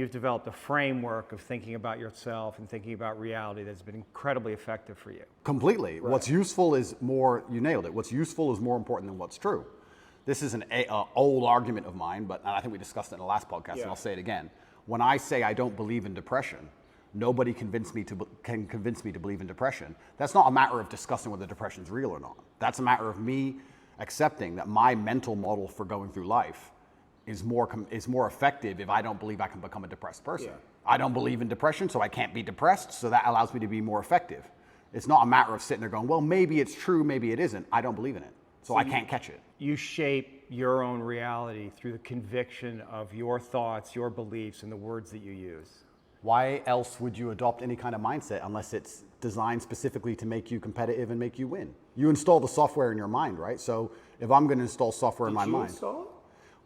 You've developed a framework of thinking about yourself and thinking about reality that's been incredibly effective for you. Completely. Right. What's useful is more, you nailed it, what's useful is more important than what's true. This is an old argument of mine, but I think we discussed it in the last podcast, and I'll say it again. When I say I don't believe in depression, nobody can convince me to believe in depression. That's not a matter of discussing whether depression is real or not. That's a matter of me accepting that my mental model for going through life is more effective if I don't believe I can become a depressed person. Yeah. I don't believe in depression, so I can't be depressed, so that allows me to be more effective. It's not a matter of sitting there going, well, maybe it's true, maybe it isn't. I don't believe in it, so I can't catch it. You shape your own reality through the conviction of your thoughts, your beliefs, and the words that you use. Why else would you adopt any kind of mindset unless it's designed specifically to make you competitive and make you win? You install the software in your mind, right? So if I'm going to install software in my mind. Did you install it?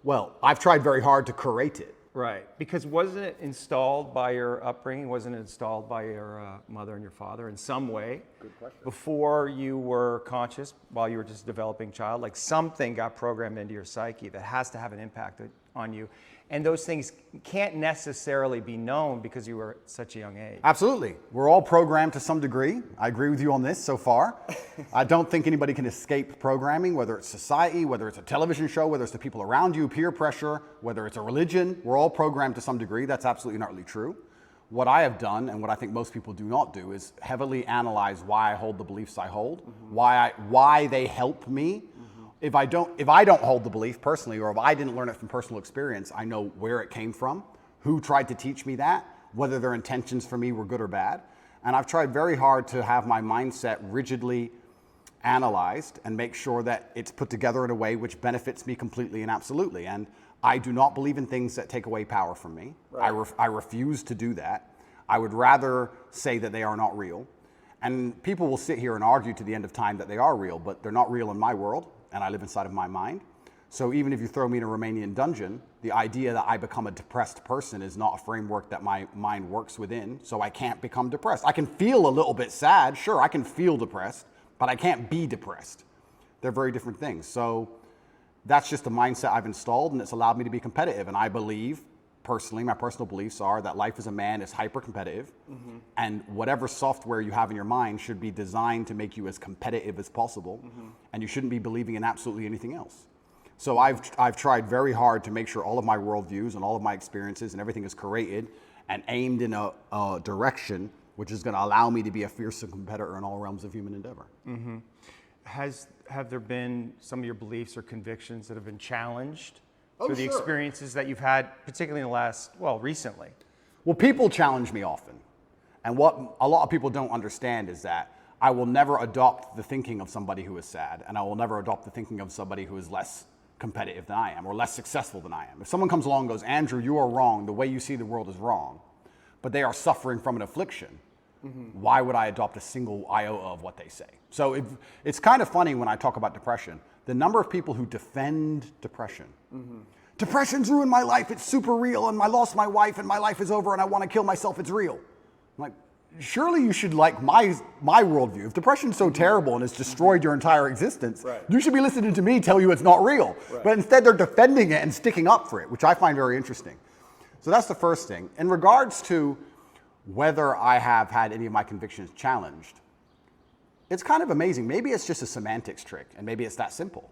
Well, I've tried very hard to curate it. Right, because wasn't it installed by your upbringing? Wasn't it installed by your mother and your father in some way? Good question. Before you were conscious, while you were just a developing child, like something got programmed into your psyche that has to have an impact on you. And those things can't necessarily be known because you were at such a young age. Absolutely. We're all programmed to some degree. I agree with you on this so far. I don't think anybody can escape programming, whether it's society, whether it's a television show, whether it's the people around you, peer pressure, whether it's a religion. We're all programmed to some degree. That's absolutely not really true. What I have done, and what I think most people do not do, is heavily analyze why I hold the beliefs I hold, why they help me. If I don't hold the belief personally, or if I didn't learn it from personal experience, I know where it came from, who tried to teach me that, whether their intentions for me were good or bad. And I've tried very hard to have my mindset rigidly analyzed and make sure that it's put together in a way which benefits me completely and absolutely. And I do not believe in things that take away power from me. Right. I refuse to do that. I would rather say that they are not real. And people will sit here and argue to the end of time that they are real, but they're not real in my world. And I live inside of my mind. So even if you throw me in a Romanian dungeon, the idea that I become a depressed person is not a framework that my mind works within, so I can't become depressed. I can feel a little bit sad, sure, I can feel depressed, but I can't be depressed. They're very different things. So that's just the mindset I've installed, and it's allowed me to be competitive. And I believe, personally, my personal beliefs are that life as a man is hyper-competitive, and whatever software you have in your mind should be designed to make you as competitive as possible, and you shouldn't be believing in absolutely anything else. So I've tried very hard to make sure all of my worldviews and all of my experiences and everything is curated and aimed in a direction which is going to allow me to be a fearsome competitor in all realms of human endeavor. Have there been some of your beliefs or convictions that have been challenged through the experiences that you've had, particularly in the last, recently? Well, people challenge me often. And what a lot of people don't understand is that I will never adopt the thinking of somebody who is sad, and I will never adopt the thinking of somebody who is less competitive than I am, or less successful than I am. If someone comes along and goes, Andrew, you are wrong, the way you see the world is wrong, but they are suffering from an affliction, why would I adopt a single iota of what they say? So it's kind of funny when I talk about depression, the number of people who defend depression. Depression's ruined my life, it's super real, and I lost my wife, and my life is over, and I want to kill myself, it's real. I'm like, surely you should like my worldview. If depression's so terrible and it's destroyed your entire existence, you should be listening to me tell you it's not real. But instead they're defending it and sticking up for it, which I find very interesting. So that's the first thing. In regards to whether I have had any of my convictions challenged, it's kind of amazing. Maybe it's just a semantics trick, and maybe it's that simple.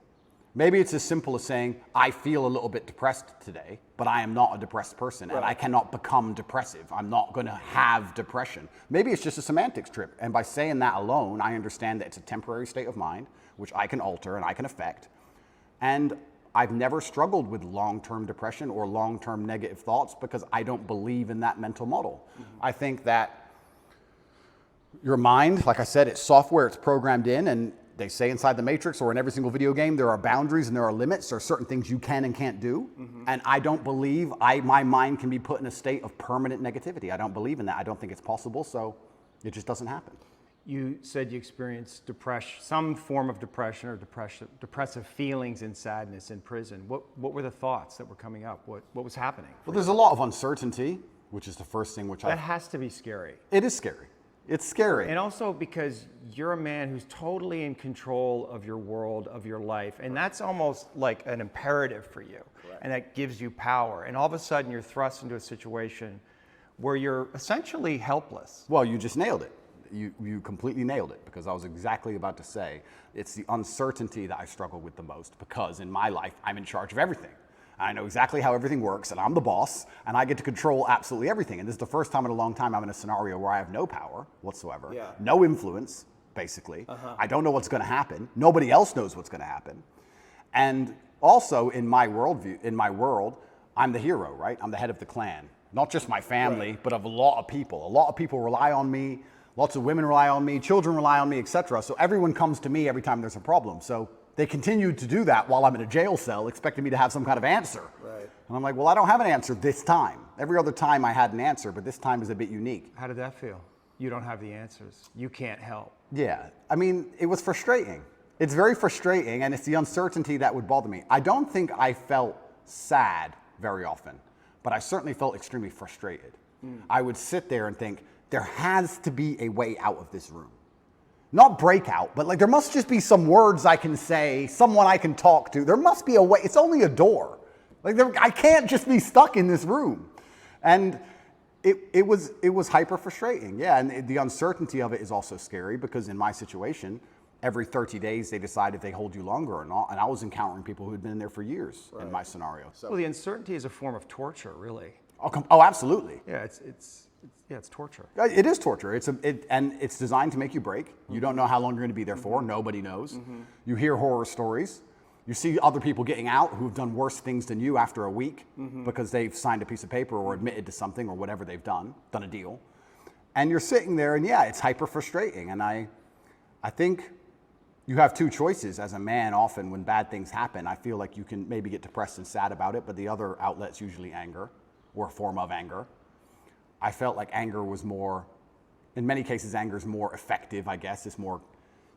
Maybe it's as simple as saying, I feel a little bit depressed today, but I am not a depressed person, and I cannot become depressive. I'm not going to have depression. Maybe it's just a semantics trick, and by saying that alone, I understand that it's a temporary state of mind, which I can alter and I can affect. And I've never struggled with long-term depression or long-term negative thoughts because I don't believe in that mental model. I think that your mind, like I said, it's software, it's programmed in, and they say inside the Matrix or in every single video game, there are boundaries and there are limits. There are certain things you can and can't do. And I don't believe my mind can be put in a state of permanent negativity. I don't believe in that. I don't think it's possible, so it just doesn't happen. You said you experienced depression, some form of depression or depressive feelings and sadness in prison. What were the thoughts that were coming up? What was happening? Well, there's a lot of uncertainty, which is the first thing which That has to be scary. It is scary. It's scary. And also because you're a man who's totally in control of your world, of your life. And that's almost like an imperative for you. And that gives you power. And all of a sudden you're thrust into a situation where you're essentially helpless. Well, you just nailed it. You completely nailed it, because I was exactly about to say it's the uncertainty that I struggle with the most, because in my life, I'm in charge of everything. I know exactly how everything works, and I'm the boss, and I get to control absolutely everything. And this is the first time in a long time I'm in a scenario where I have no power whatsoever, no influence, basically. I don't know what's going to happen. Nobody else knows what's going to happen. And also in my world, I'm the hero, right? I'm the head of the clan. Not just my family, but of a lot of people. A lot of people rely on me. Lots of women rely on me. Children rely on me, etc. So everyone comes to me every time there's a problem. So they continue to do that while I'm in a jail cell, expecting me to have some kind of answer. Right. And I'm like, well, I don't have an answer this time. Every other time I had an answer, but this time is a bit unique. How did that feel? You don't have the answers. You can't help. Yeah. I mean, it was frustrating. It's very frustrating, and it's the uncertainty that would bother me. I don't think I felt sad very often, but I certainly felt extremely frustrated. I would sit there and think, there has to be a way out of this room. Not breakout, but like there must just be some words I can say, someone I can talk to. There must be a way. It's only a door. Like I can't just be stuck in this room. And it was hyper frustrating. Yeah, and the uncertainty of it is also scary, because in my situation, every 30 days they decide if they hold you longer or not. And I was encountering people who had been in there for years in my scenario. So. Well, the uncertainty is a form of torture, really. Oh, absolutely. Yeah, it's torture. It is torture. And it's designed to make you break. You don't know how long you're going to be there for. Nobody knows. You hear horror stories. You see other people getting out who've done worse things than you after a week because they've signed a piece of paper or admitted to something or whatever they've done a deal. And you're sitting there, and yeah, it's hyper frustrating. And I think you have two choices as a man. Often when bad things happen, I feel like you can maybe get depressed and sad about it, but the other outlet's usually anger, or a form of anger. I felt like anger was more, in many cases, anger is more effective, I guess. It's more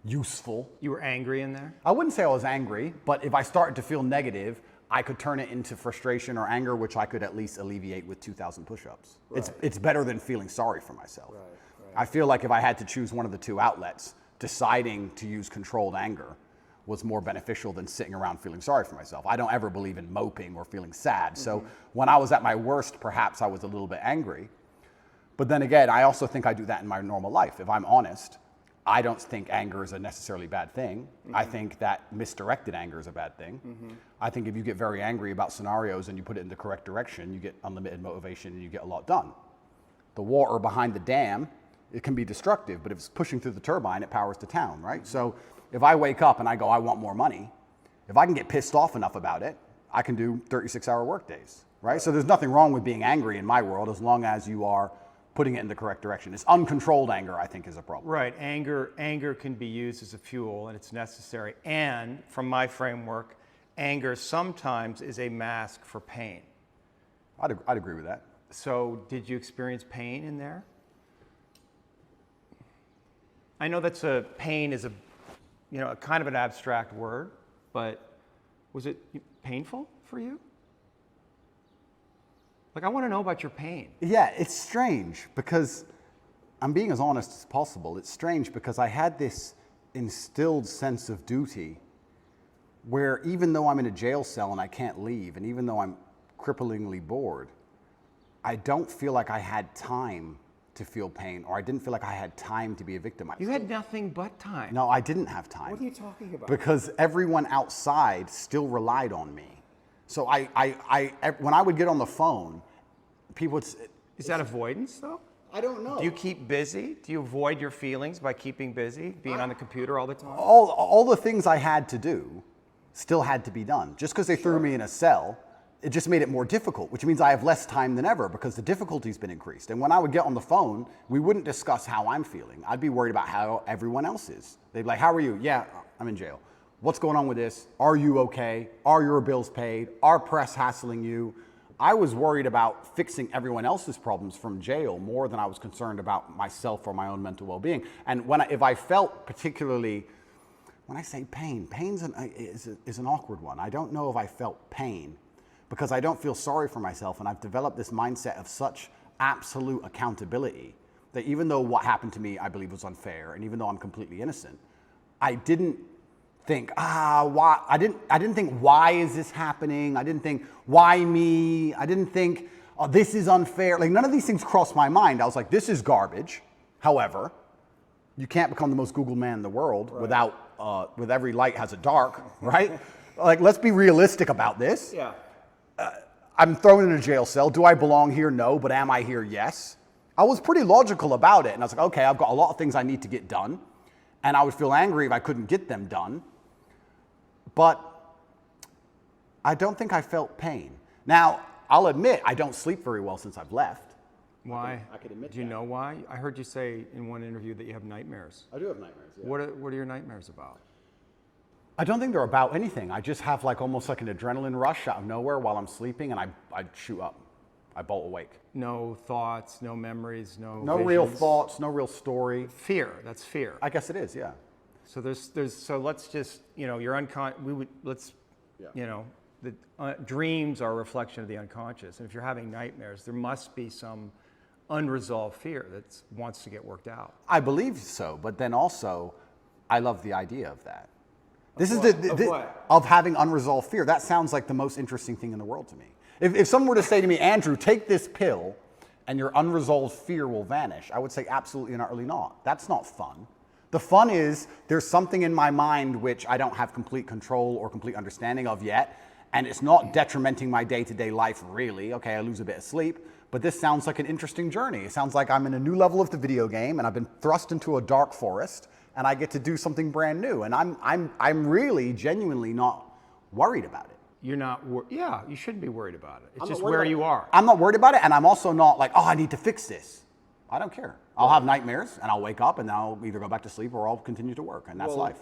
useful. You were angry in there? I wouldn't say I was angry, but if I started to feel negative, I could turn it into frustration or anger, which I could at least alleviate with 2,000 push-ups. Right. It's better than feeling sorry for myself. Right. I feel like if I had to choose one of the two outlets, deciding to use controlled anger was more beneficial than sitting around feeling sorry for myself. I don't ever believe in moping or feeling sad. So when I was at my worst, perhaps I was a little bit angry. But then again, I also think I do that in my normal life. If I'm honest, I don't think anger is a necessarily bad thing. I think that misdirected anger is a bad thing. I think if you get very angry about scenarios and you put it in the correct direction, you get unlimited motivation and you get a lot done. The water behind the dam, it can be destructive, but if it's pushing through the turbine, it powers the town, right? So if I wake up and I go, I want more money, if I can get pissed off enough about it, I can do 36-hour workdays, right? So there's nothing wrong with being angry in my world as long as you are putting it in the correct direction. It's uncontrolled anger, I think, is a problem. Right. Anger can be used as a fuel, and it's necessary. And from my framework, anger sometimes is a mask for pain. I'd agree with that. So did you experience pain in there? I know pain is a kind of an abstract word, but was it painful for you? Like, I want to know about your pain. Yeah, it's strange because I'm being as honest as possible. It's strange because I had this instilled sense of duty where even though I'm in a jail cell and I can't leave, and even though I'm cripplingly bored, I don't feel like I had time to feel pain, or I didn't feel like I had time to be a victim. You had nothing but time. No, I didn't have time. What are you talking about? Because everyone outside still relied on me. So when I would get on the phone, people would... Is that avoidance, though? I don't know. Do you keep busy? Do you avoid your feelings by keeping busy, being on the computer all the time? All the things I had to do still had to be done. Just because they threw me in a cell, it just made it more difficult, which means I have less time than ever because the difficulty's been increased. And when I would get on the phone, we wouldn't discuss how I'm feeling. I'd be worried about how everyone else is. They'd be like, how are you? Yeah, I'm in jail. What's going on with this? Are you okay? Are your bills paid? Are press hassling you? I was worried about fixing everyone else's problems from jail more than I was concerned about myself or my own mental well-being. And if I felt particularly, when I say pain, pain is an awkward one. I don't know if I felt pain because I don't feel sorry for myself, and I've developed this mindset of such absolute accountability that even though what happened to me I believe was unfair, and even though I'm completely innocent, I didn't think, why? I didn't think, why is this happening? I didn't think, why me? I didn't think, oh, this is unfair. Like, none of these things crossed my mind. I was like, this is garbage. However, you can't become the most Googled man in the world without, with every light has a dark, right? Like, let's be realistic about this. Yeah. I'm thrown in a jail cell. Do I belong here? No. But am I here? Yes. I was pretty logical about it. And I was like, okay, I've got a lot of things I need to get done. And I would feel angry if I couldn't get them done. But I don't think I felt pain. Now, I'll admit, I don't sleep very well since I've left. Why? I could admit Do you that. know why? I heard you say in one interview that you have nightmares. I do have nightmares, yeah. What are your nightmares about? I don't think they're about anything. I just have like almost like an adrenaline rush out of nowhere while I'm sleeping, and I shoot up. I bolt awake. No thoughts, no memories, no real visions? thoughts, no real story. Fear. That's fear. I guess it is, yeah. So so let's just, you're the dreams are a reflection of the unconscious. And if you're having nightmares, there must be some unresolved fear that wants to get worked out. I believe so, but then also, I love the idea of that. Of having unresolved fear. That sounds like the most interesting thing in the world to me. If someone were to say to me, Andrew, take this pill and your unresolved fear will vanish, I would say absolutely and utterly not. That's not fun. The fun is there's something in my mind which I don't have complete control or complete understanding of yet, and it's not detrimenting my day-to-day life really. Okay, I lose a bit of sleep, but this sounds like an interesting journey. It sounds like I'm in a new level of the video game, and I've been thrust into a dark forest, and I get to do something brand new, and I'm really genuinely not worried about it. You're not, yeah, you shouldn't be worried about it. It's just where you are. I'm not worried about it, and I'm also not like, oh, I need to fix this. I don't care. I'll have nightmares, and I'll wake up, and I'll either go back to sleep or I'll continue to work, and that's life.